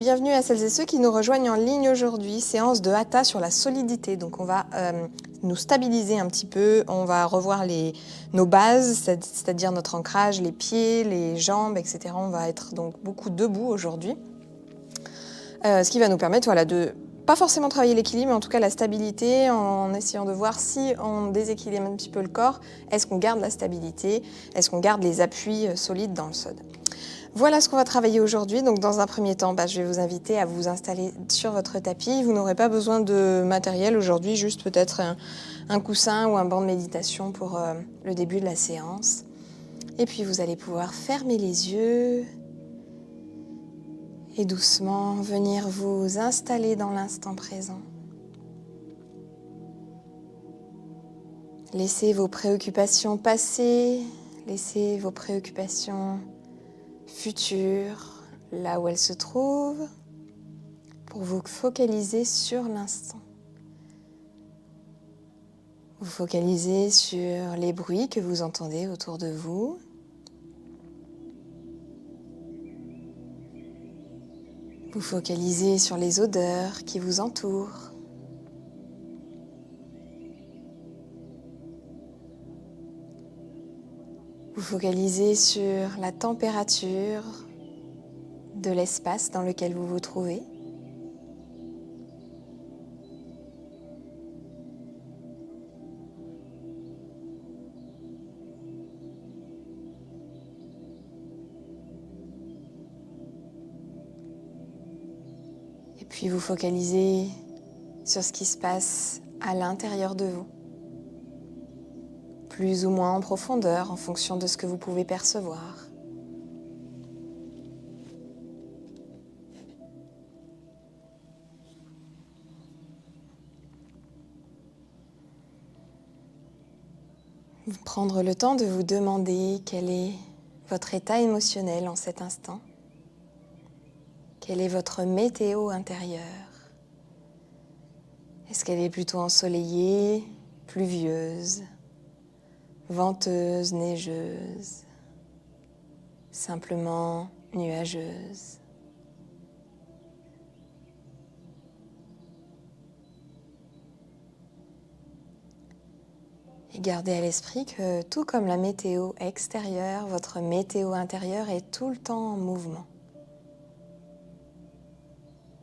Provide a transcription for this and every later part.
Bienvenue à celles et ceux qui nous rejoignent en ligne aujourd'hui. Séance de Hatha sur la solidité. Donc on va nous stabiliser un petit peu, on va revoir nos bases, c'est-à-dire notre ancrage, les pieds, les jambes, etc. On va être donc beaucoup debout aujourd'hui. Ce qui va nous permettre de pas forcément travailler l'équilibre, mais en tout cas la stabilité, en essayant de voir si on déséquilibre un petit peu le corps, est-ce qu'on garde la stabilité, est-ce qu'on garde les appuis solides dans le sol. Voilà ce qu'on va travailler aujourd'hui. Donc dans un premier temps, je vais vous inviter à vous installer sur votre tapis. Vous n'aurez pas besoin de matériel aujourd'hui, juste peut-être un coussin ou un banc de méditation pour le début de la séance. Et puis vous allez pouvoir fermer les yeux et doucement venir vous installer dans l'instant présent. Laissez vos préoccupations passer, laissez vos préoccupations futures là où elles se trouvent, pour vous focaliser sur l'instant. Vous focalisez sur les bruits que vous entendez autour de vous. Vous focalisez sur les odeurs qui vous entourent. Vous focalisez sur la température de l'espace dans lequel vous vous trouvez. Et puis vous focalisez sur ce qui se passe à l'intérieur de vous, plus ou moins en profondeur en fonction de ce que vous pouvez percevoir. Prendre le temps de vous demander quel est votre état émotionnel en cet instant. Quelle est votre météo intérieure? Est-ce qu'elle est plutôt ensoleillée, pluvieuse, venteuse, neigeuse, simplement nuageuse? Et gardez à l'esprit que tout comme la météo extérieure, votre météo intérieure est tout le temps en mouvement.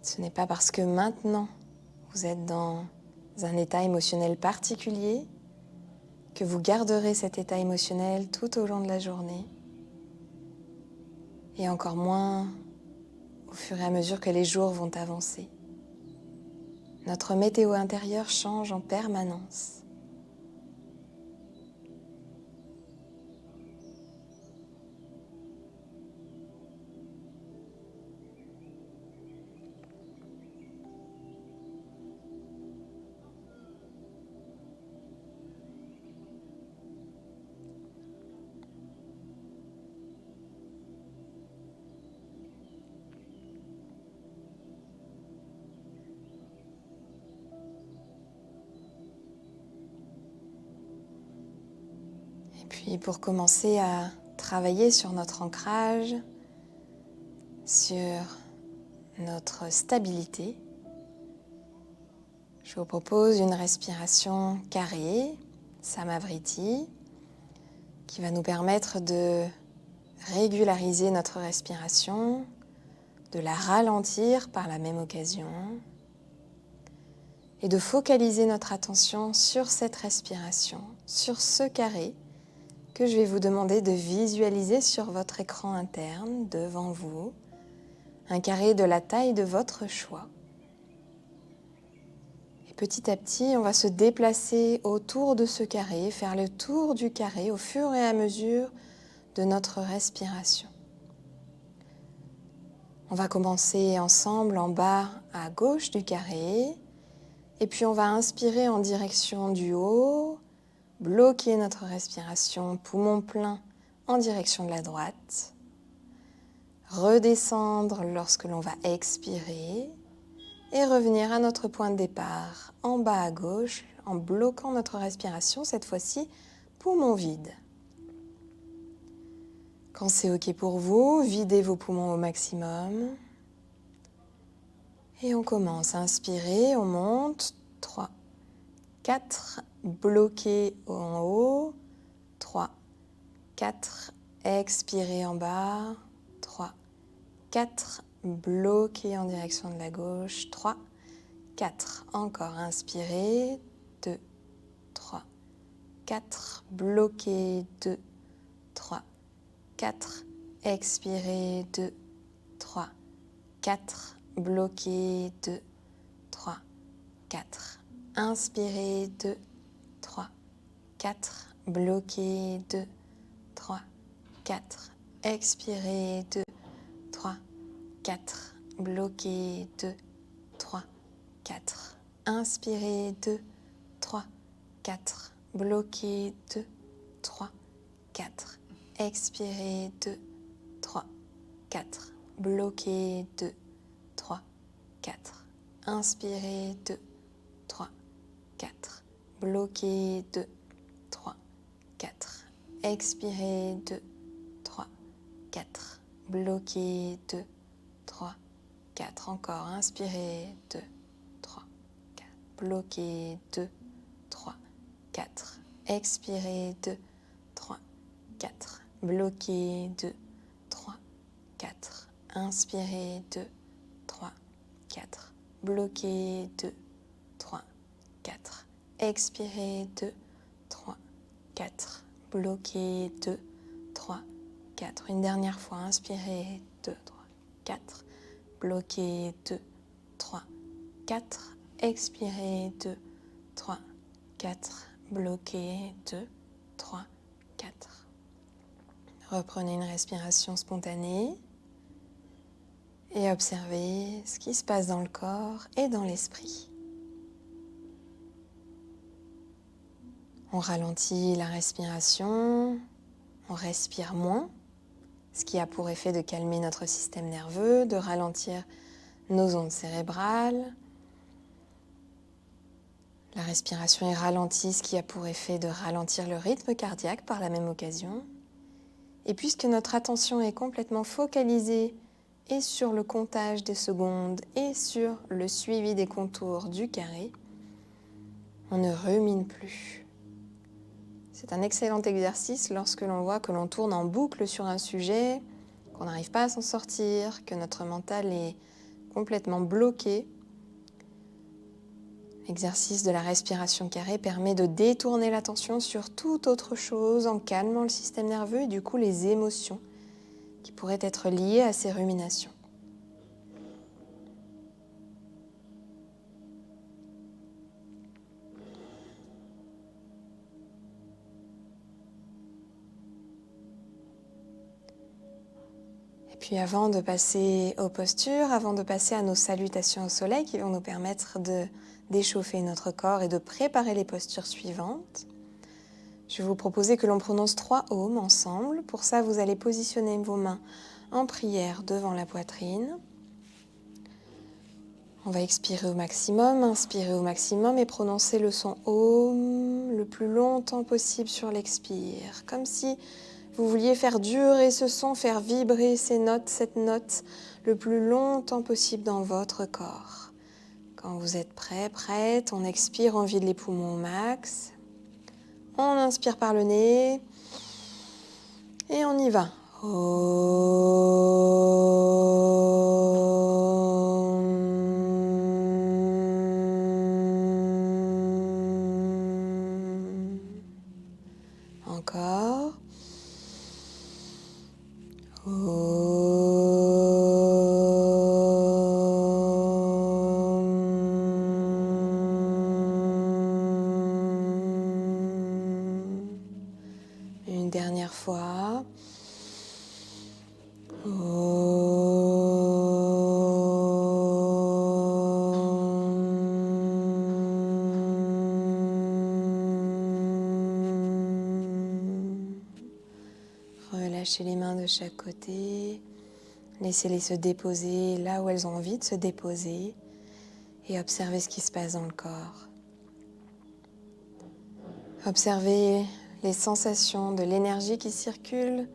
Ce n'est pas parce que maintenant vous êtes dans un état émotionnel particulier que vous garderez cet état émotionnel tout au long de la journée, et encore moins au fur et à mesure que les jours vont avancer. Notre météo intérieure change en permanence. Et puis pour commencer à travailler sur notre ancrage, sur notre stabilité, je vous propose une respiration carrée, Samavriti, qui va nous permettre de régulariser notre respiration, de la ralentir par la même occasion et de focaliser notre attention sur cette respiration, sur ce carré que je vais vous demander de visualiser sur votre écran interne devant vous, un carré de la taille de votre choix. Et petit à petit, on va se déplacer autour de ce carré, faire le tour du carré au fur et à mesure de notre respiration. On va commencer ensemble en bas à gauche du carré, et puis on va inspirer en direction du haut, bloquer notre respiration, poumon plein en direction de la droite, redescendre lorsque l'on va expirer et revenir à notre point de départ en bas à gauche en bloquant notre respiration, cette fois-ci poumon vide. Quand c'est OK pour vous, videz vos poumons au maximum. Et on commence. Inspirez, on monte. 3, 4. Bloquez en haut. 3, 4. Expirez en bas. 3, 4. Bloquez en direction de la gauche. 3, 4. Encore. Inspirez. 2, 3, 4. Bloquez. 2, 3, 4. Expirez. 2, 3, 4. Bloquez. 2, 3, 4. Inspirez. 2, 3, 4. Bloquez. 2, 3, 4. Expirez. 2, 3, 4. Bloquez. 2, 3, 4. Inspirez. 2, 3, 4. Bloquez. 2, 3, 4. Expirez. 2, 3, 4. Bloquez. 2, 3, 4. Inspirez. 2, 3, 4. Bloquez. 2, 3, 4. Expirez. 2, 3, 4. Bloquez. 2, 3, 4. Encore. Inspirez. 2, 3, 4. Bloquez. 2, 3, 4. Expirez. 2, 3, 4. Bloquez. 2, 3, 4. Inspirez. 2, 3, 4. Bloquez. 2, 3, 4. Expirez. 2, 3, 4. Bloquez. 2, 3, 4. Une dernière fois. Inspirez. 2, 3, 4. Bloquez. 2, 3, 4. Expirez. 2, 3, 4. Bloquez. 2, 3, 4. Reprenez une respiration spontanée et observez ce qui se passe dans le corps et dans l'esprit. On ralentit la respiration, on respire moins, ce qui a pour effet de calmer notre système nerveux, de ralentir nos ondes cérébrales. La respiration est ralentie, ce qui a pour effet de ralentir le rythme cardiaque par la même occasion. Et puisque notre attention est complètement focalisée et sur le comptage des secondes et sur le suivi des contours du carré, on ne rumine plus. C'est un excellent exercice lorsque l'on voit que l'on tourne en boucle sur un sujet, qu'on n'arrive pas à s'en sortir, que notre mental est complètement bloqué. L'exercice de la respiration carrée permet de détourner l'attention sur toute autre chose en calmant le système nerveux et du coup les émotions qui pourraient être liées à ces ruminations. Et puis avant de passer aux postures, avant de passer à nos salutations au soleil qui vont nous permettre d'échauffer notre corps et de préparer les postures suivantes, je vais vous proposer que l'on prononce 3 ohms ensemble. Pour ça, vous allez positionner vos mains en prière devant la poitrine. On va expirer au maximum, inspirer au maximum et prononcer le son Om le plus longtemps possible sur l'expire. Comme si vous vouliez faire durer ce son, faire vibrer cette note le plus longtemps possible dans votre corps. Quand vous êtes prêt, prête, on expire, on vide les poumons au max. On inspire par le nez et on y va. Encore. Une dernière fois. Relâchez les mains de chaque côté. Laissez-les se déposer là où elles ont envie de se déposer et observez ce qui se passe dans le corps. Observez les sensations de l'énergie qui circule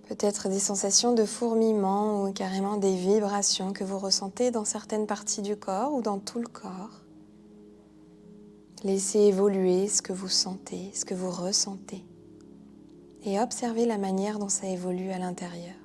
Peut-être des sensations de fourmillement ou carrément des vibrations que vous ressentez dans certaines parties du corps ou dans tout le corps. Laissez évoluer ce que vous sentez, ce que vous ressentez et observez la manière dont ça évolue à l'intérieur.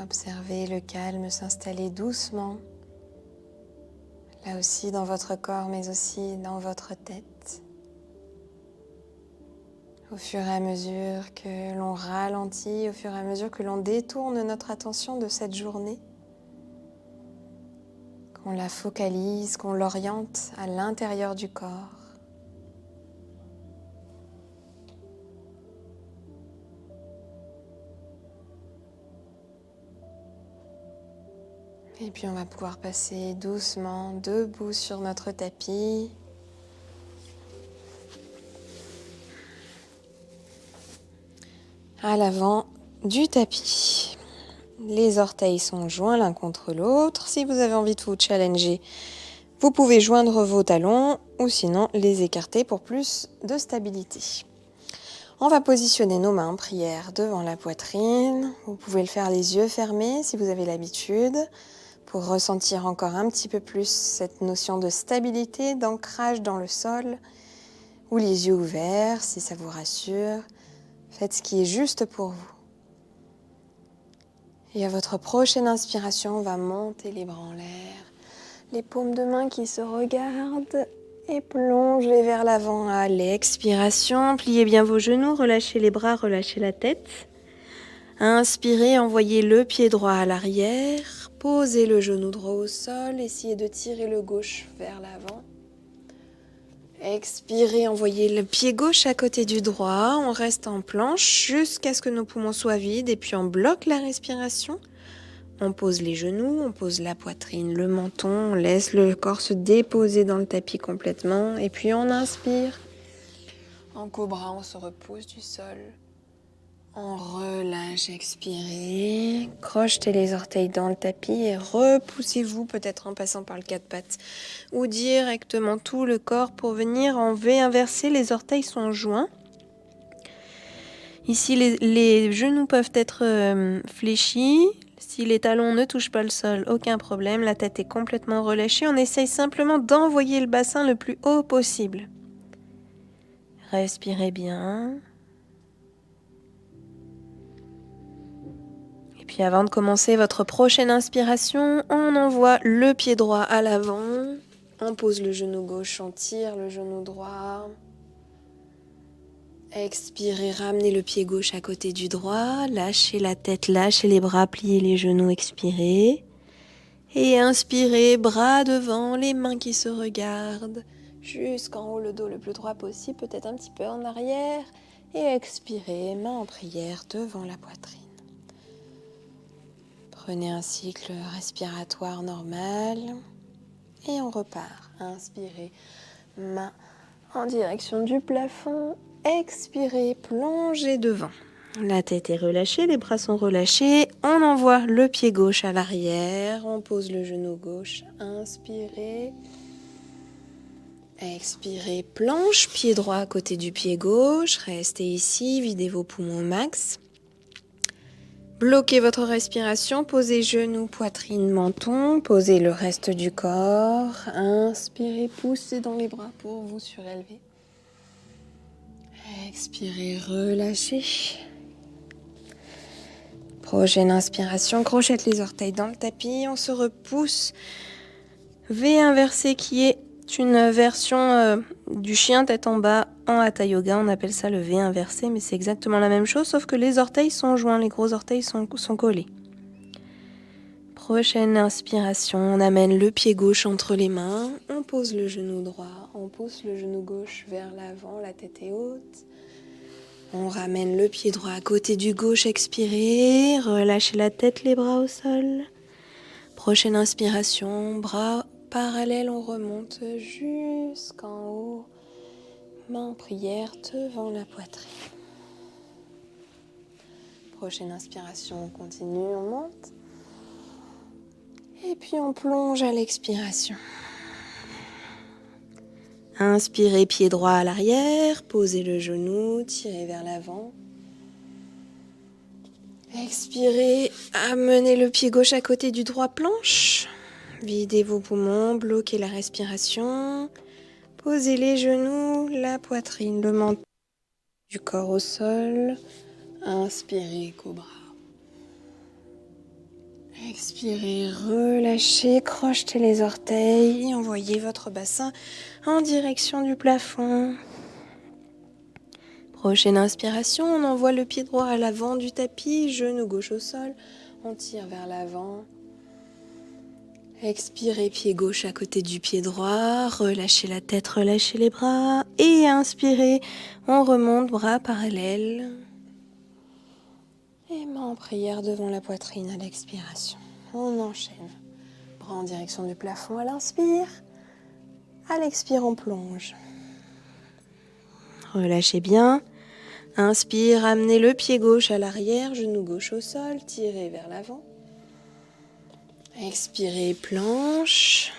Observez le calme s'installer doucement, là aussi dans votre corps, mais aussi dans votre tête. Au fur et à mesure que l'on ralentit, au fur et à mesure que l'on détourne notre attention de cette journée, qu'on la focalise, qu'on l'oriente à l'intérieur du corps. Et puis on va pouvoir passer doucement debout sur notre tapis. À l'avant du tapis. Les orteils sont joints l'un contre l'autre. Si vous avez envie de vous challenger, vous pouvez joindre vos talons ou sinon les écarter pour plus de stabilité. On va positionner nos mains en prière devant la poitrine. Vous pouvez le faire les yeux fermés si vous avez l'habitude, pour ressentir encore un petit peu plus cette notion de stabilité, d'ancrage dans le sol, ou les yeux ouverts si ça vous rassure. Faites ce qui est juste pour vous. Et à votre prochaine inspiration, on va monter les bras en l'air, les paumes de main qui se regardent et plongez vers l'avant à l'expiration. Pliez bien vos genoux, relâchez les bras, relâchez la tête. Inspirez, envoyez le pied droit à l'arrière, posez le genou droit au sol, essayez de tirer le gauche vers l'avant. Expirez, envoyez le pied gauche à côté du droit, on reste en planche jusqu'à ce que nos poumons soient vides et puis on bloque la respiration. On pose les genoux, on pose la poitrine, le menton, on laisse le corps se déposer dans le tapis complètement et puis on inspire. En cobra, on se repousse du sol. On relâche, expirez, crochetez les orteils dans le tapis et repoussez-vous peut-être en passant par le quatre pattes ou directement tout le corps pour venir en V inversé. Les orteils sont joints. Ici, les genoux peuvent être fléchis. Si les talons ne touchent pas le sol, aucun problème. La tête est complètement relâchée. On essaye simplement d'envoyer le bassin le plus haut possible. Respirez bien. Puis avant de commencer votre prochaine inspiration, on envoie le pied droit à l'avant, on pose le genou gauche, on tire le genou droit. Expirez, ramenez le pied gauche à côté du droit, lâchez la tête, lâchez les bras, pliez les genoux, expirez. Et inspirez, bras devant, les mains qui se regardent, jusqu'en haut le dos le plus droit possible, peut-être un petit peu en arrière. Et expirez, main en prière devant la poitrine. Prenez un cycle respiratoire normal et on repart. Inspirez, main en direction du plafond. Expirez, plongez devant. La tête est relâchée, les bras sont relâchés. On envoie le pied gauche à l'arrière. On pose le genou gauche. Inspirez. Expirez, planche, pied droit à côté du pied gauche. Restez ici, videz vos poumons au max. Bloquez votre respiration, posez genoux, poitrine, menton, posez le reste du corps. Inspirez, poussez dans les bras pour vous surélever. Expirez, relâchez. Prochaine inspiration, crochette les orteils dans le tapis, on se repousse. V inversé qui est une version du chien tête en bas en Hatha Yoga, on appelle ça le V inversé, mais c'est exactement la même chose, sauf que les orteils sont joints, les gros orteils sont collés. Prochaine inspiration, on amène le pied gauche entre les mains, on pose le genou droit, on pousse le genou gauche vers l'avant, la tête est haute. On ramène le pied droit à côté du gauche, expirez, relâchez la tête, les bras au sol. Prochaine inspiration, bras parallèles, on remonte jusqu'en haut, main en prière devant la poitrine. Prochaine inspiration, on continue, on monte. Et puis on plonge à l'expiration. Inspirez, pied droit à l'arrière, posez le genou, tirez vers l'avant. Expirez, amenez le pied gauche à côté du droit, planche. Videz vos poumons, bloquez la respiration. Posez les genoux, la poitrine, le menton du corps au sol. Inspirez, cobra. Expirez, relâchez, crochetez les orteils et envoyez votre bassin en direction du plafond. Prochaine inspiration, on envoie le pied droit à l'avant du tapis, genou gauche au sol, on tire vers l'avant. Expirez, pied gauche à côté du pied droit, relâchez la tête, relâchez les bras et inspirez, on remonte, bras parallèles. Et main en prière devant la poitrine à l'expiration. On enchaîne. Bras en direction du plafond à l'inspire. À l'expire, on plonge. Relâchez bien. Inspire, amenez le pied gauche à l'arrière, genou gauche au sol, tirez vers l'avant. Expirez, planche.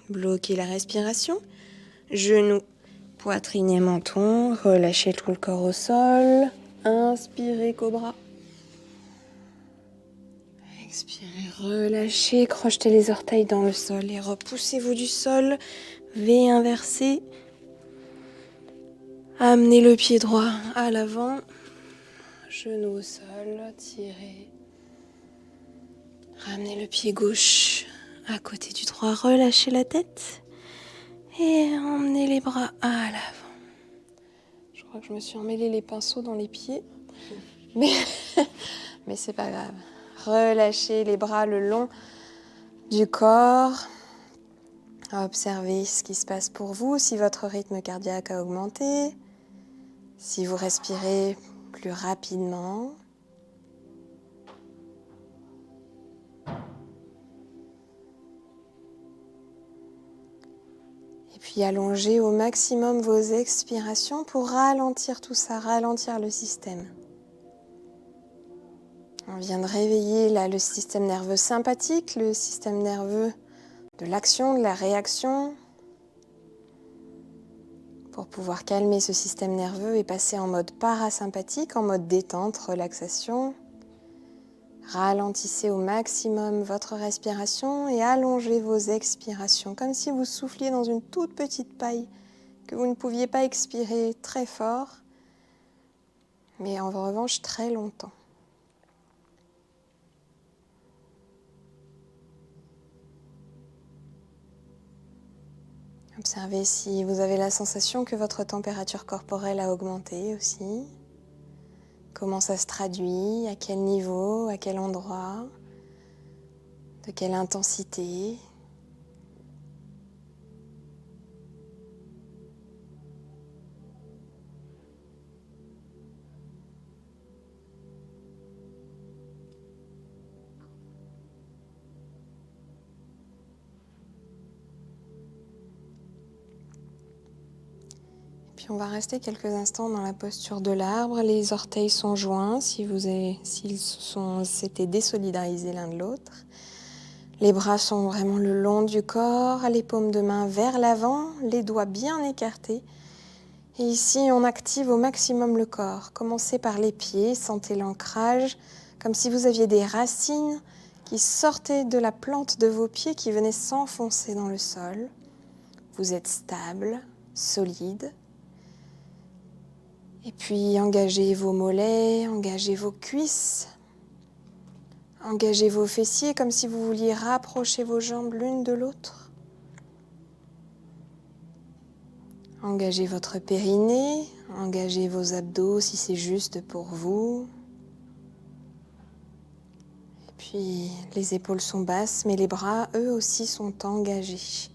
Bloquez la respiration. Genoux, poitrine et menton. Relâchez tout le corps au sol. Inspirez, cobra. Expirez, relâchez, crochetez les orteils dans le sol et repoussez-vous du sol. V inversé. Amenez le pied droit à l'avant. Genou au sol, tirez. Ramenez le pied gauche à côté du droit, relâchez la tête. Et emmenez les bras à l'avant. Je crois que je me suis emmêlé les pinceaux dans les pieds. Mais c'est pas grave. Relâchez les bras le long du corps. Observez ce qui se passe pour vous, si votre rythme cardiaque a augmenté, si vous respirez plus rapidement. Et puis allongez au maximum vos expirations pour ralentir tout ça, ralentir le système. On vient de réveiller là le système nerveux sympathique, le système nerveux de l'action, de la réaction, pour pouvoir calmer ce système nerveux et passer en mode parasympathique, en mode détente, relaxation. Ralentissez au maximum votre respiration et allongez vos expirations, comme si vous souffliez dans une toute petite paille, que vous ne pouviez pas expirer très fort, mais en revanche très longtemps. Observez si vous avez la sensation que votre température corporelle a augmenté aussi. Comment ça se traduit, à quel niveau, à quel endroit, de quelle intensité. Puis on va rester quelques instants dans la posture de l'arbre. Les orteils sont joints s'ils s'étaient désolidarisés l'un de l'autre. Les bras sont vraiment le long du corps, les paumes de main vers l'avant, les doigts bien écartés. Et ici, on active au maximum le corps. Commencez par les pieds, sentez l'ancrage, comme si vous aviez des racines qui sortaient de la plante de vos pieds, qui venaient s'enfoncer dans le sol. Vous êtes stable, solide. Et puis engagez vos mollets, engagez vos cuisses, engagez vos fessiers comme si vous vouliez rapprocher vos jambes l'une de l'autre. Engagez votre périnée, engagez vos abdos si c'est juste pour vous. Et Puis les épaules sont basses, mais les bras, eux aussi, sont engagés.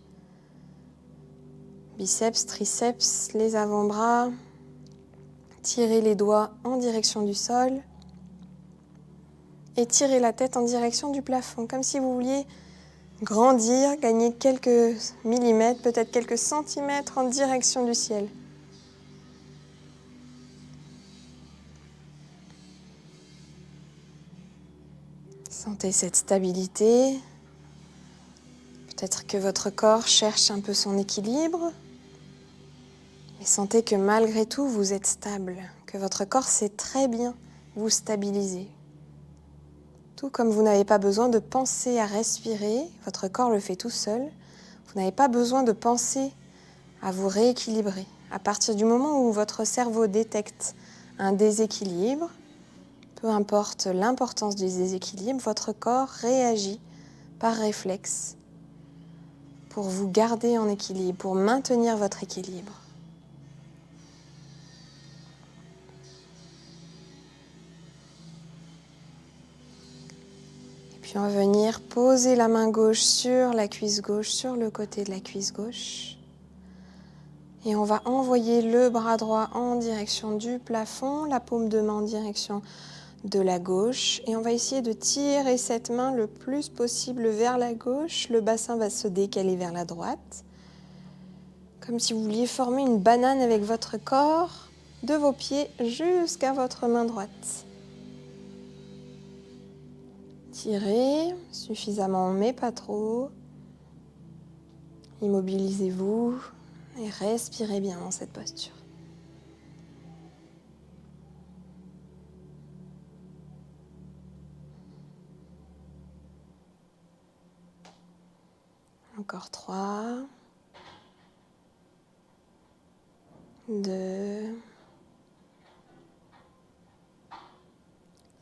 Biceps, triceps, les avant-bras. Tirez les doigts en direction du sol. Et tirez la tête en direction du plafond, comme si vous vouliez grandir, gagner quelques millimètres, peut-être quelques centimètres en direction du ciel. Sentez cette stabilité. Peut-être que votre corps cherche un peu son équilibre. Mais sentez que malgré tout, vous êtes stable, que votre corps sait très bien vous stabiliser. Tout comme vous n'avez pas besoin de penser à respirer, votre corps le fait tout seul. Vous n'avez pas besoin de penser à vous rééquilibrer. À partir du moment où votre cerveau détecte un déséquilibre, peu importe l'importance du déséquilibre, votre corps réagit par réflexe pour vous garder en équilibre, pour maintenir votre équilibre. Et puis on va venir poser la main gauche sur la cuisse gauche, sur le côté de la cuisse gauche. Et on va envoyer le bras droit en direction du plafond, la paume de main en direction de la gauche. Et on va essayer de tirer cette main le plus possible vers la gauche. Le bassin va se décaler vers la droite. Comme si vous vouliez former une banane avec votre corps, de vos pieds jusqu'à votre main droite. Tirez suffisamment, mais pas trop. Immobilisez-vous et respirez bien dans cette posture. Encore 3, 2,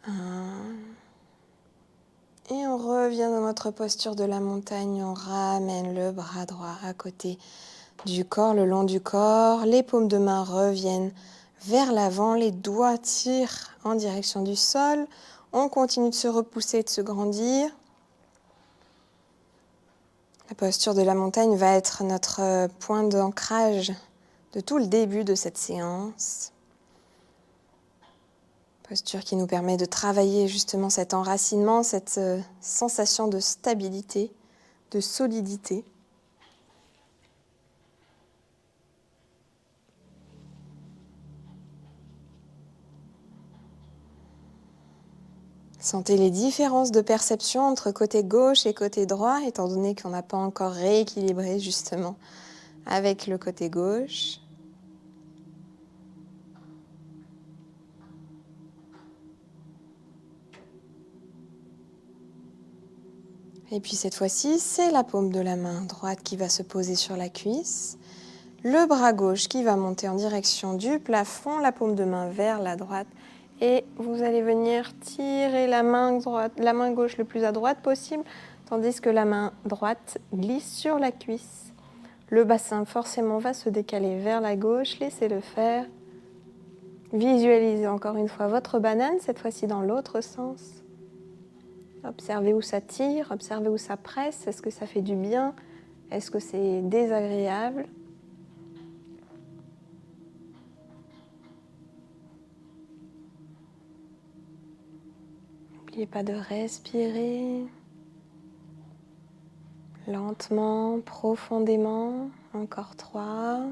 1. Et on revient dans notre posture de la montagne. On ramène le bras droit à côté du corps, le long du corps. Les paumes de main reviennent vers l'avant. Les doigts tirent en direction du sol. On continue de se repousser, de se grandir. La posture de la montagne va être notre point d'ancrage de tout le début de cette séance. Posture qui nous permet de travailler justement cet enracinement, cette sensation de stabilité, de solidité. Sentez les différences de perception entre côté gauche et côté droit, étant donné qu'on n'a pas encore rééquilibré justement avec le côté gauche. Et puis cette fois-ci, c'est la paume de la main droite qui va se poser sur la cuisse. Le bras gauche qui va monter en direction du plafond, la paume de main vers la droite. Et vous allez venir tirer la main gauche le plus à droite possible, tandis que la main droite glisse sur la cuisse. Le bassin forcément va se décaler vers la gauche, laissez-le faire. Visualisez encore une fois votre banane, cette fois-ci dans l'autre sens. Observez où ça tire, observez où ça presse, est-ce que ça fait du bien, est-ce que c'est désagréable? N'oubliez pas de respirer lentement, profondément. Encore 3.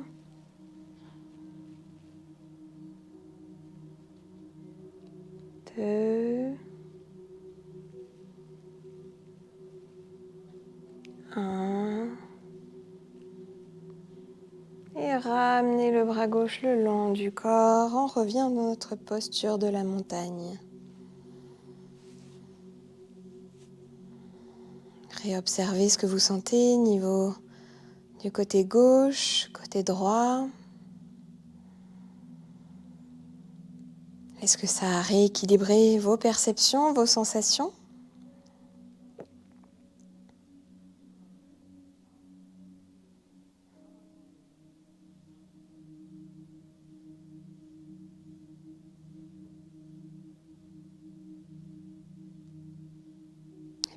2. 1. Et ramenez le bras gauche le long du corps. On revient dans notre posture de la montagne. Réobservez ce que vous sentez niveau du côté gauche, côté droit. Est-ce que ça a rééquilibré vos perceptions, vos sensations ?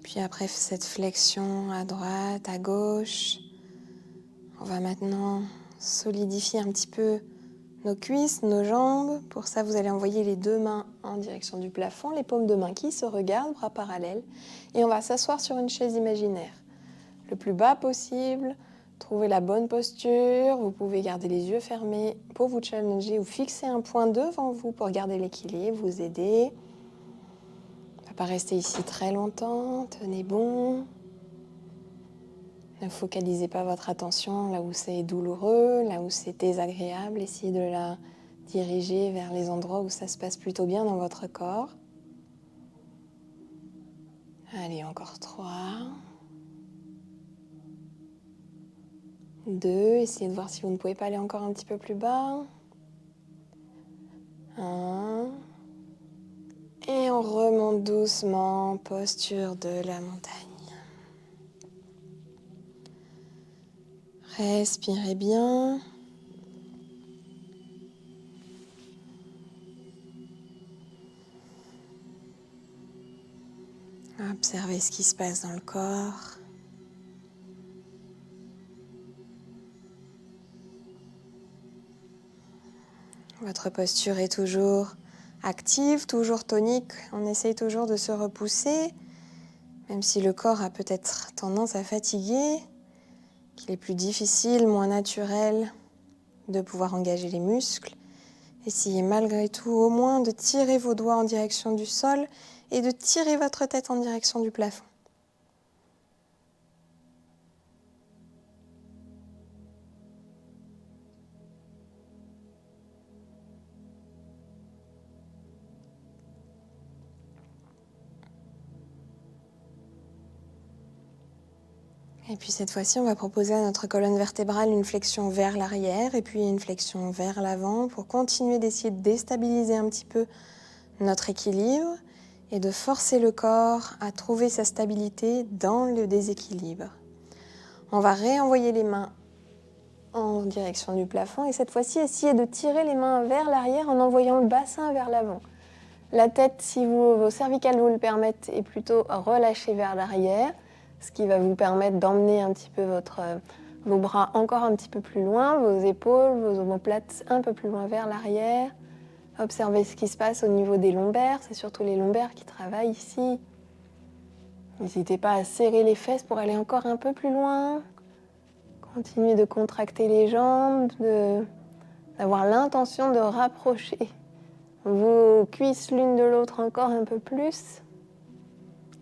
Puis après cette flexion à droite, à gauche, on va maintenant solidifier un petit peu nos cuisses, nos jambes. Pour ça, vous allez envoyer les deux mains en direction du plafond, les paumes de main qui se regardent, bras parallèles. Et on va s'asseoir sur une chaise imaginaire. Le plus bas possible, trouvez la bonne posture. Vous pouvez garder les yeux fermés pour vous challenger ou fixer un point devant vous pour garder l'équilibre, vous aider. On ne va pas rester ici très longtemps, tenez bon. Ne focalisez pas votre attention là où c'est douloureux, là où c'est désagréable. Essayez de la diriger vers les endroits où ça se passe plutôt bien dans votre corps. Allez, encore 3. 2, essayez de voir si vous ne pouvez pas aller encore un petit peu plus bas. 1. Et on remonte doucement, posture de la montagne. Respirez bien. Observez ce qui se passe dans le corps. Votre posture est toujours active, toujours tonique. On essaye toujours de se repousser, même si le corps a peut-être tendance à fatiguer, qu'il est plus difficile, moins naturel de pouvoir engager les muscles. Essayez malgré tout au moins de tirer vos doigts en direction du sol et de tirer votre tête en direction du plafond. Et puis cette fois-ci, on va proposer à notre colonne vertébrale une flexion vers l'arrière et puis une flexion vers l'avant pour continuer d'essayer de déstabiliser un petit peu notre équilibre et de forcer le corps à trouver sa stabilité dans le déséquilibre. On va réenvoyer les mains en direction du plafond et cette fois-ci, essayez de tirer les mains vers l'arrière en envoyant le bassin vers l'avant. La tête, si vos cervicales vous le permettent, est plutôt relâchée vers l'arrière, ce qui va vous permettre d'emmener un petit peu vos bras encore un petit peu plus loin, vos épaules, vos omoplates un peu plus loin vers l'arrière. Observez ce qui se passe au niveau des lombaires, c'est surtout les lombaires qui travaillent ici. N'hésitez pas à serrer les fesses pour aller encore un peu plus loin. Continuez de contracter les jambes, d'avoir l'intention de rapprocher vos cuisses l'une de l'autre encore un peu plus.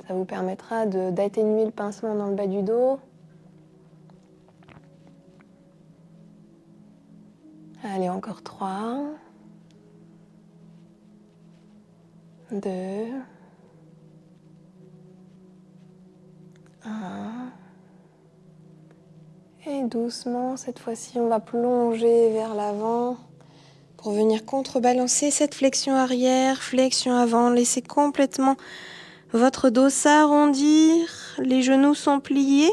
Ça vous permettra d'atténuer le pincement dans le bas du dos. Allez, encore 3. 2. 1. Et doucement, cette fois-ci, on va plonger vers l'avant pour venir contrebalancer cette flexion arrière, flexion avant. Laissez complètement votre dos s'arrondir, les genoux sont pliés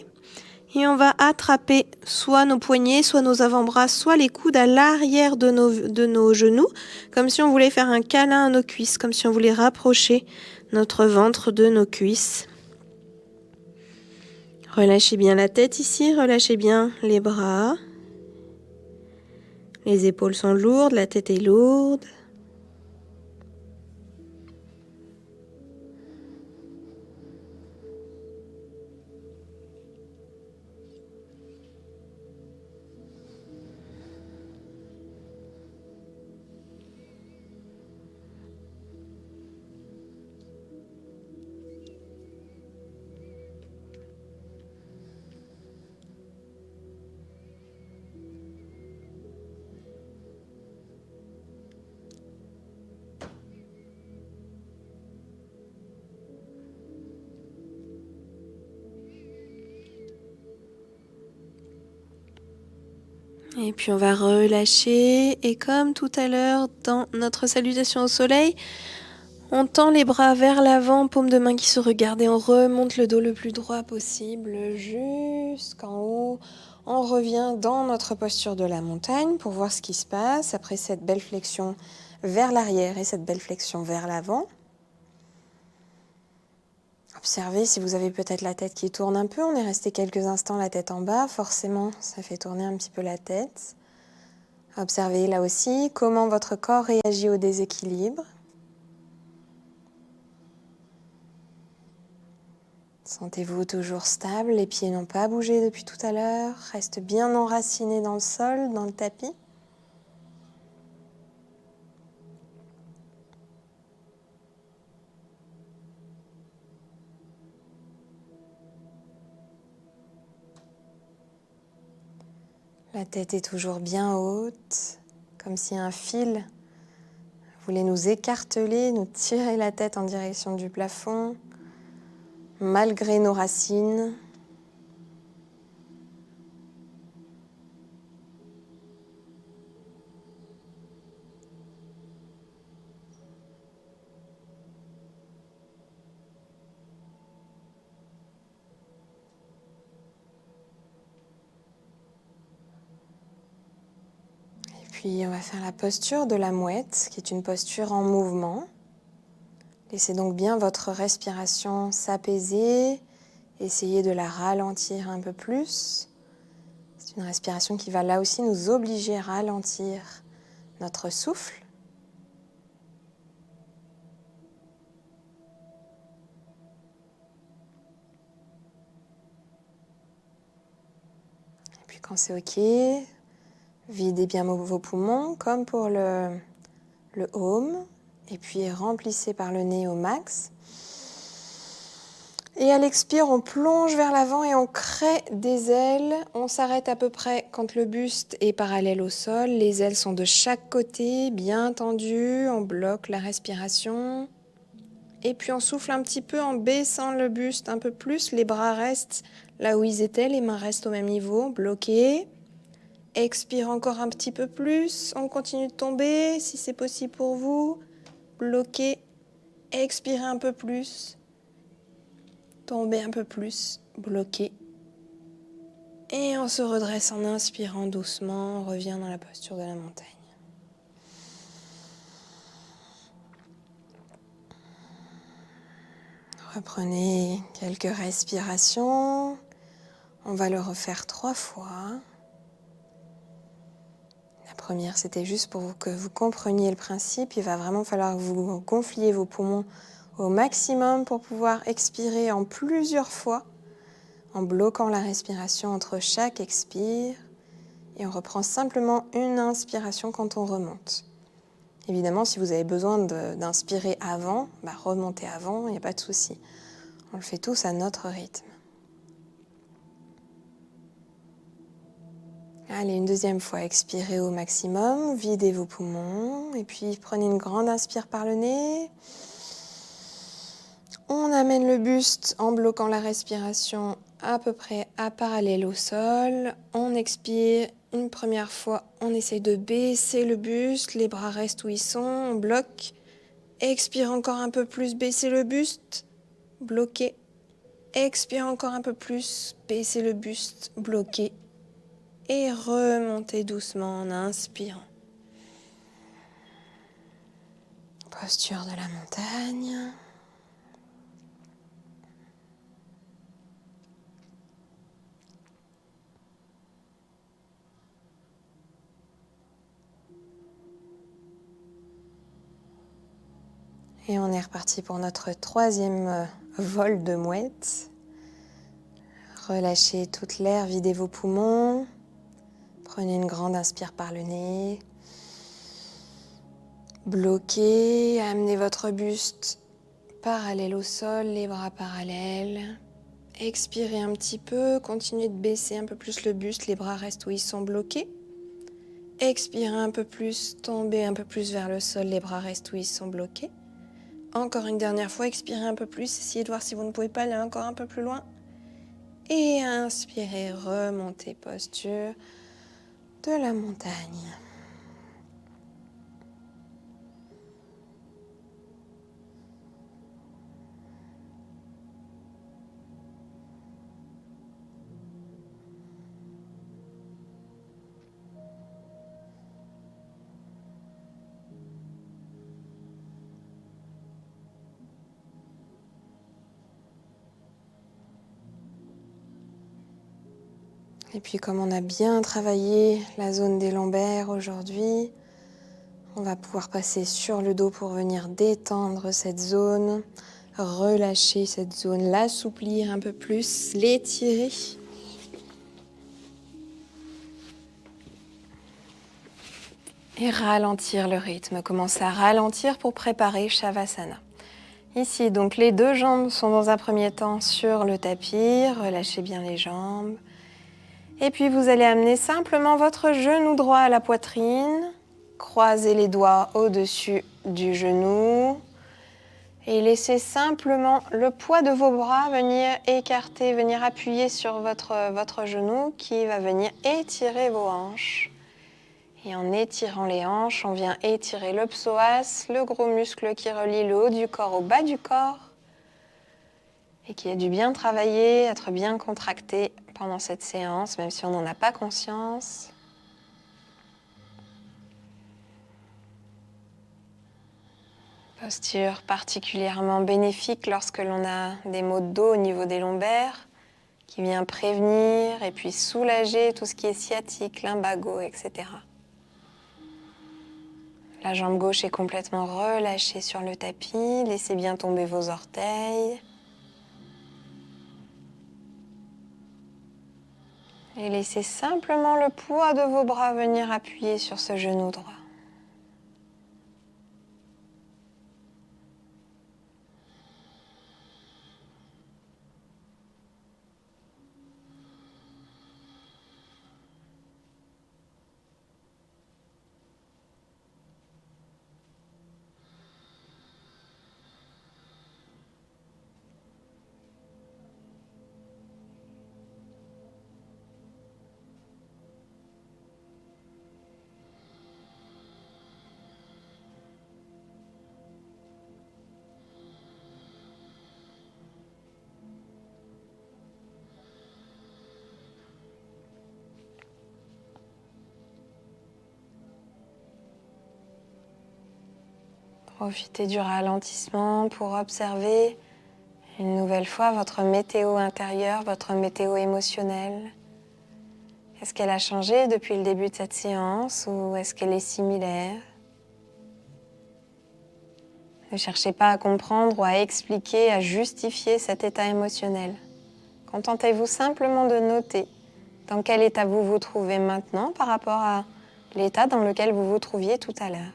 et on va attraper soit nos poignets, soit nos avant-bras, soit les coudes à l'arrière de nos genoux, comme si on voulait faire un câlin à nos cuisses, comme si on voulait rapprocher notre ventre de nos cuisses. Relâchez bien la tête ici, relâchez bien les bras. Les épaules sont lourdes, la tête est lourde. Et puis on va relâcher et comme tout à l'heure dans notre salutation au soleil, on tend les bras vers l'avant, paume de main qui se regarde et on remonte le dos le plus droit possible jusqu'en haut. On revient dans notre posture de la montagne pour voir ce qui se passe après cette belle flexion vers l'arrière et cette belle flexion vers l'avant. Observez si vous avez peut-être la tête qui tourne un peu. On est resté quelques instants la tête en bas. Forcément, ça fait tourner un petit peu la tête. Observez là aussi comment votre corps réagit au déséquilibre. Sentez-vous toujours stable, les pieds n'ont pas bougé depuis tout à l'heure, restent bien enracinés dans le sol, dans le tapis. La tête est toujours bien haute, comme si un fil voulait nous écarteler, nous tirer la tête en direction du plafond, malgré nos racines. Puis on va faire la posture de la mouette, qui est une posture en mouvement. Laissez donc bien votre respiration s'apaiser, essayez de la ralentir un peu plus. C'est une respiration qui va là aussi nous obliger à ralentir notre souffle. Et puis quand c'est OK, videz bien vos poumons comme pour le home. Et puis remplissez par le nez au max. Et à l'expire, on plonge vers l'avant et on crée des ailes. On s'arrête à peu près quand le buste est parallèle au sol. Les ailes sont de chaque côté, bien tendues. On bloque la respiration. Et puis on souffle un petit peu en baissant le buste un peu plus. Les bras restent là où ils étaient, les mains restent au même niveau, bloqués. Expire encore un petit peu plus. On continue de tomber si c'est possible pour vous. Bloquez. Expirez un peu plus. Tombez un peu plus, bloqué. Et on se redresse en inspirant doucement, on revient dans la posture de la montagne. Reprenez quelques respirations. On va le refaire 3 fois. La première, c'était juste pour que vous compreniez le principe. Il va vraiment falloir que vous gonfliez vos poumons au maximum pour pouvoir expirer en plusieurs fois, en bloquant la respiration entre chaque expire. Et on reprend simplement une inspiration quand on remonte. Évidemment, si vous avez besoin d'inspirer avant, remontez avant, il n'y a pas de souci. On le fait tous à notre rythme. Allez, une deuxième fois, expirez au maximum, videz vos poumons, et puis prenez une grande inspire par le nez. On amène le buste en bloquant la respiration à peu près à parallèle au sol. On expire une première fois, on essaye de baisser le buste, les bras restent où ils sont, on bloque. Expire encore un peu plus, baissez le buste, bloqué. Expire encore un peu plus, baissez le buste, bloqué. Et remontez doucement en inspirant. Posture de la montagne. Et on est reparti pour notre 3e vol de mouette. Relâchez toute l'air, videz vos poumons. Prenez une grande inspire par le nez. Bloquez, amenez votre buste parallèle au sol, les bras parallèles. Expirez un petit peu, continuez de baisser un peu plus le buste, les bras restent où ils sont bloqués. Expirez un peu plus, tombez un peu plus vers le sol, les bras restent où ils sont bloqués. Encore une dernière fois, expirez un peu plus, essayez de voir si vous ne pouvez pas aller encore un peu plus loin. Et inspirez, remontez, posture de la montagne. Et puis comme on a bien travaillé la zone des lombaires aujourd'hui, on va pouvoir passer sur le dos pour venir détendre cette zone, relâcher cette zone, l'assouplir un peu plus, l'étirer. Et ralentir le rythme, commencer à ralentir pour préparer Shavasana. Ici, donc les deux jambes sont dans un premier temps sur le tapis, relâchez bien les jambes. Et puis vous allez amener simplement votre genou droit à la poitrine, croisez les doigts au-dessus du genou et laissez simplement le poids de vos bras venir écarter, venir appuyer sur votre genou qui va venir étirer vos hanches. Et en étirant les hanches, on vient étirer le psoas, le gros muscle qui relie le haut du corps au bas du corps et qui a dû bien travailler, être bien contracté pendant cette séance, même si on n'en a pas conscience. Posture particulièrement bénéfique lorsque l'on a des maux de dos au niveau des lombaires, qui vient prévenir et puis soulager tout ce qui est sciatique, lumbago, etc. La jambe gauche est complètement relâchée sur le tapis. Laissez bien tomber vos orteils. Et laissez simplement le poids de vos bras venir appuyer sur ce genou droit. Profitez du ralentissement pour observer une nouvelle fois votre météo intérieure, votre météo émotionnelle. Est-ce qu'elle a changé depuis le début de cette séance ou est-ce qu'elle est similaire? Ne cherchez pas à comprendre ou à expliquer, à justifier cet état émotionnel. Contentez-vous simplement de noter dans quel état vous vous trouvez maintenant par rapport à l'état dans lequel vous vous trouviez tout à l'heure.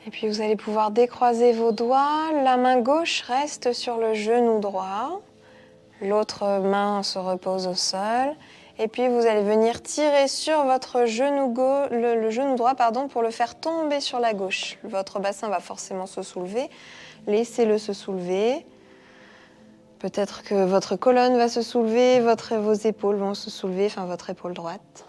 Et puis vous allez pouvoir décroiser vos doigts. La main gauche reste sur le genou droit. L'autre main se repose au sol. Et puis vous allez venir tirer sur votre genou le genou droit pour le faire tomber sur la gauche. Votre bassin va forcément se soulever. Laissez-le se soulever. Peut-être que votre colonne va se soulever, vos épaules vont se soulever, enfin votre épaule droite.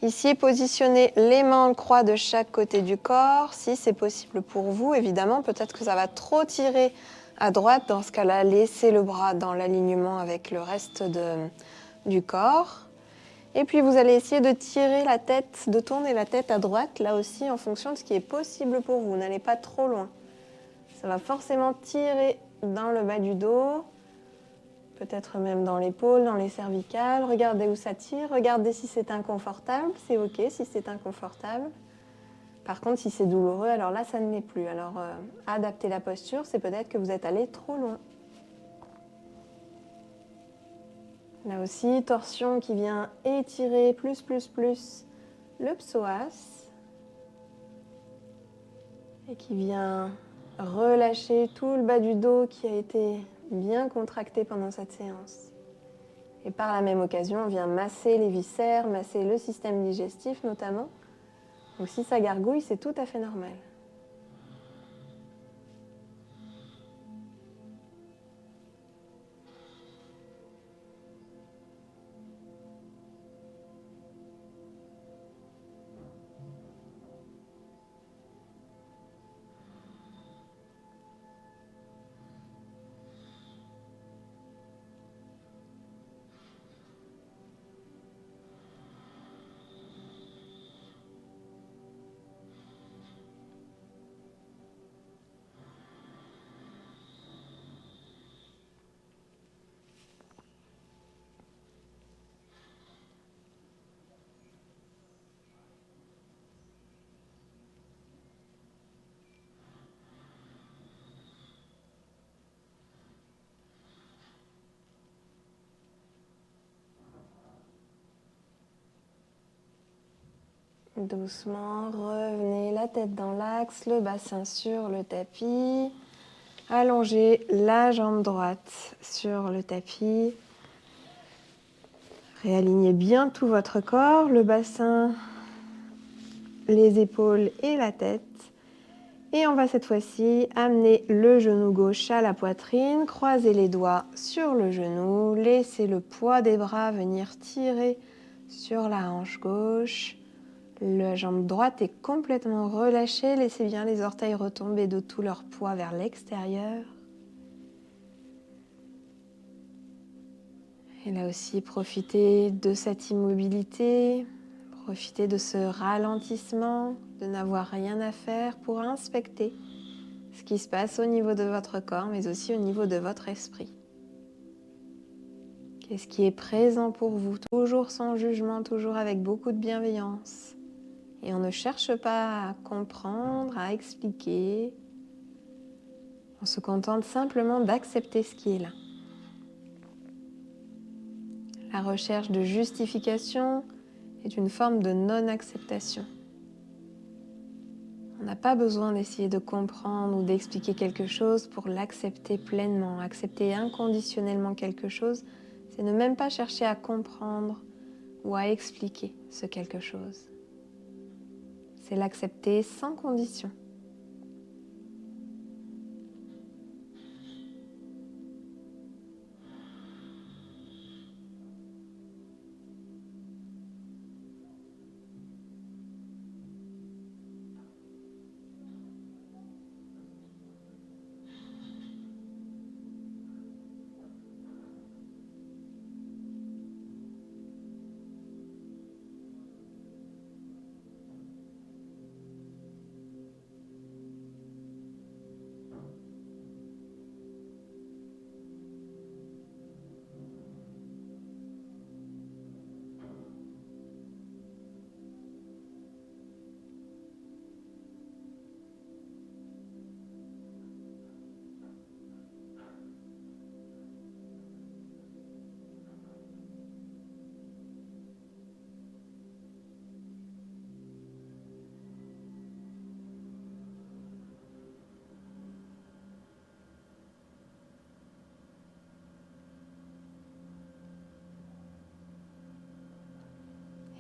Ici, positionnez les mains en croix de chaque côté du corps, si c'est possible pour vous. Évidemment, peut-être que ça va trop tirer à droite. Dans ce cas-là, laissez le bras dans l'alignement avec le reste du corps. Et puis, vous allez essayer de tirer la tête, de tourner la tête à droite, là aussi, en fonction de ce qui est possible pour vous. N'allez pas trop loin. Ça va forcément tirer dans le bas du dos. Peut-être même dans l'épaule, dans les cervicales. Regardez où ça tire, regardez si c'est inconfortable. C'est OK si c'est inconfortable. Par contre, si c'est douloureux, alors là, ça ne l'est plus. Alors, adapter la posture, c'est peut-être que vous êtes allé trop loin. Là aussi, torsion qui vient étirer plus le psoas. Et qui vient relâcher tout le bas du dos qui a été bien contracté pendant cette séance. Et par la même occasion, on vient masser les viscères, masser le système digestif notamment. Donc si ça gargouille, c'est tout à fait normal. Doucement, revenez la tête dans l'axe, le bassin sur le tapis. Allongez la jambe droite sur le tapis. Réalignez bien tout votre corps, le bassin, les épaules et la tête. Et on va cette fois-ci amener le genou gauche à la poitrine, croisez les doigts sur le genou, laissez le poids des bras venir tirer sur la hanche gauche. La jambe droite est complètement relâchée, laissez bien les orteils retomber de tout leur poids vers l'extérieur. Et là aussi, profitez de cette immobilité, profitez de ce ralentissement, de n'avoir rien à faire pour inspecter ce qui se passe au niveau de votre corps, mais aussi au niveau de votre esprit. Qu'est-ce qui est présent pour vous? Toujours sans jugement, toujours avec beaucoup de bienveillance. Et on ne cherche pas à comprendre, à expliquer. On se contente simplement d'accepter ce qui est là. La recherche de justification est une forme de non-acceptation. On n'a pas besoin d'essayer de comprendre ou d'expliquer quelque chose pour l'accepter pleinement. Accepter inconditionnellement quelque chose, c'est ne même pas chercher à comprendre ou à expliquer ce quelque chose. C'est l'accepter sans condition.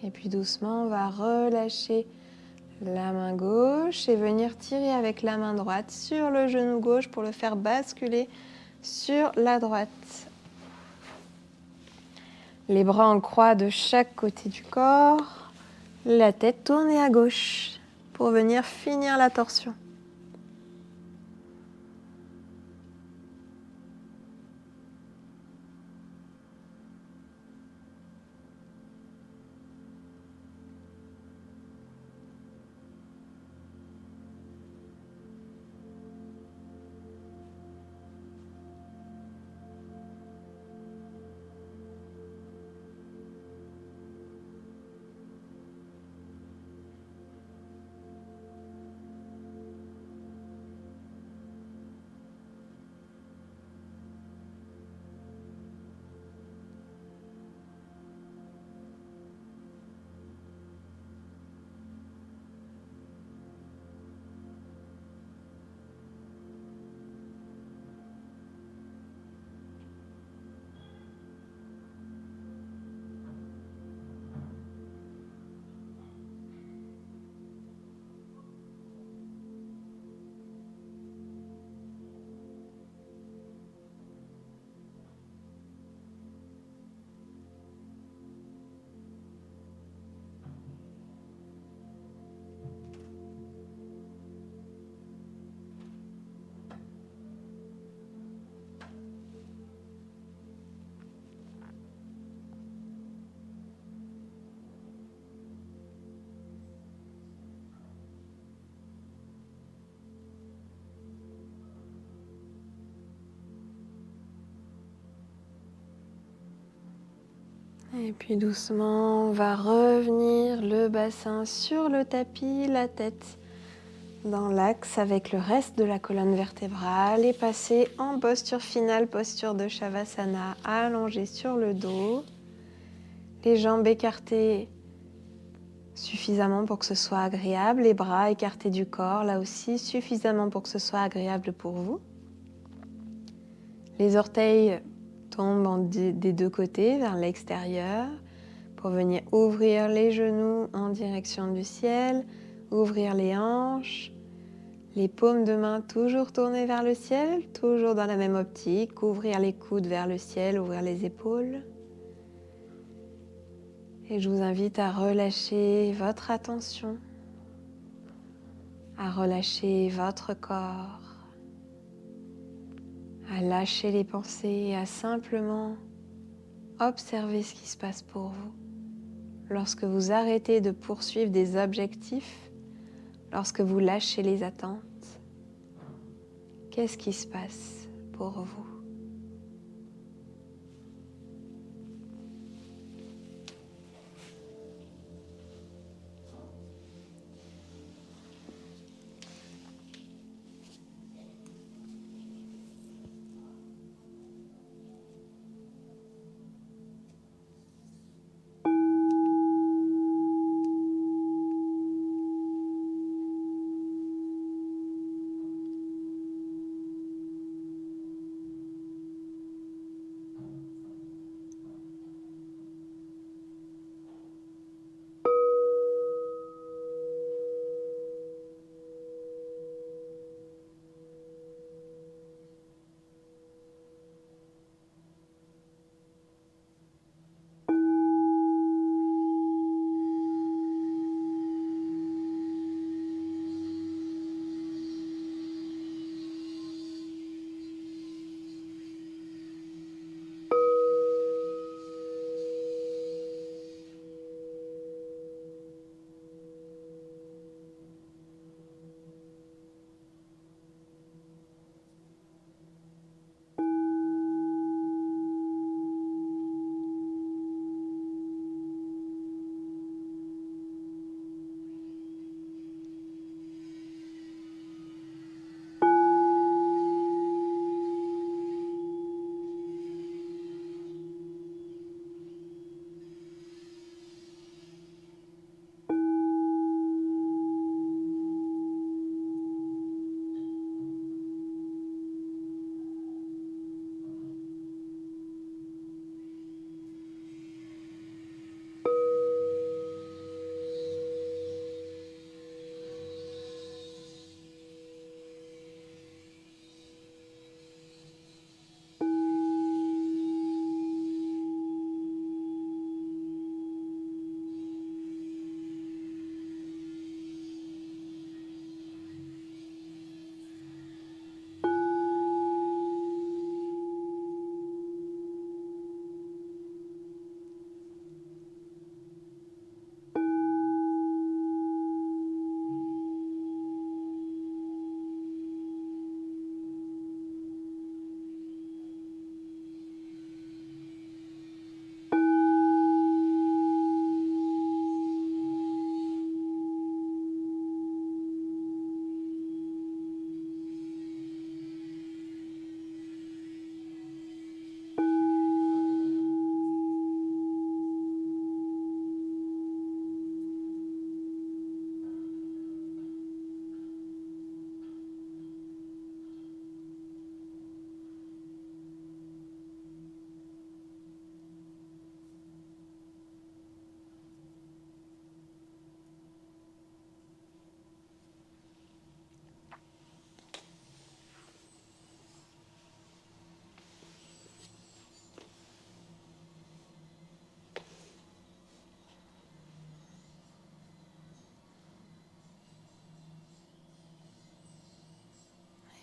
Et puis doucement, on va relâcher la main gauche et venir tirer avec la main droite sur le genou gauche pour le faire basculer sur la droite. Les bras en croix de chaque côté du corps, la tête tournée à gauche pour venir finir la torsion. Et puis doucement, on va revenir le bassin sur le tapis, la tête dans l'axe avec le reste de la colonne vertébrale et passer en posture finale, posture de Shavasana, allongé sur le dos, les jambes écartées Suffisamment pour que ce soit agréable, les bras écartés du corps, là aussi, suffisamment pour que ce soit agréable pour vous. Les orteils tombent des deux côtés vers l'extérieur pour venir ouvrir les genoux en direction du ciel, ouvrir les hanches, les paumes de main toujours tournées vers le ciel, toujours dans la même optique, ouvrir les coudes vers le ciel, ouvrir les épaules. Et je vous invite à relâcher votre attention, à relâcher votre corps, à lâcher les pensées et à simplement observer ce qui se passe pour vous. Lorsque vous arrêtez de poursuivre des objectifs, lorsque vous lâchez les attentes, qu'est-ce qui se passe pour vous?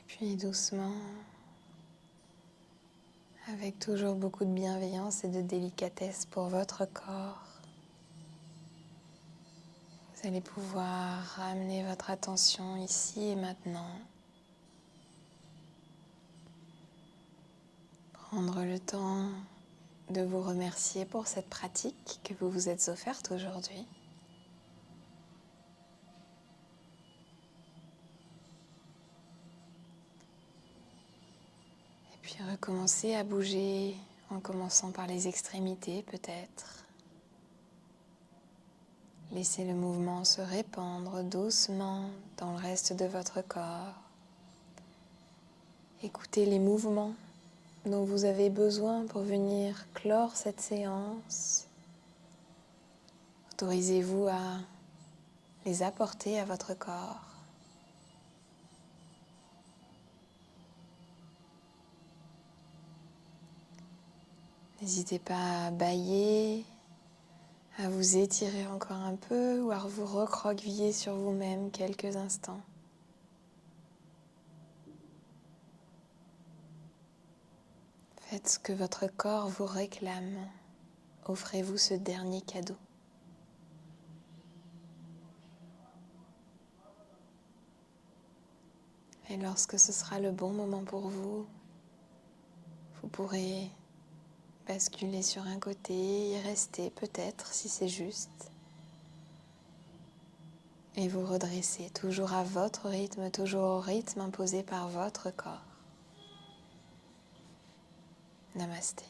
Puis doucement, avec toujours beaucoup de bienveillance et de délicatesse pour votre corps, vous allez pouvoir ramener votre attention ici et maintenant. Prendre le temps de vous remercier pour cette pratique que vous vous êtes offerte aujourd'hui. Puis recommencer à bouger en commençant par les extrémités peut-être. Laissez le mouvement se répandre doucement dans le reste de votre corps. Écoutez les mouvements dont vous avez besoin pour venir clore cette séance. Autorisez-vous à les apporter à votre corps. N'hésitez pas à bâiller, à vous étirer encore un peu ou à vous recroqueviller sur vous-même quelques instants. Faites ce que votre corps vous réclame. Offrez-vous ce dernier cadeau. Et lorsque ce sera le bon moment pour vous, vous pourrez basculer sur un côté, y rester peut-être si c'est juste. Et vous redresser toujours à votre rythme, toujours au rythme imposé par votre corps. Namasté.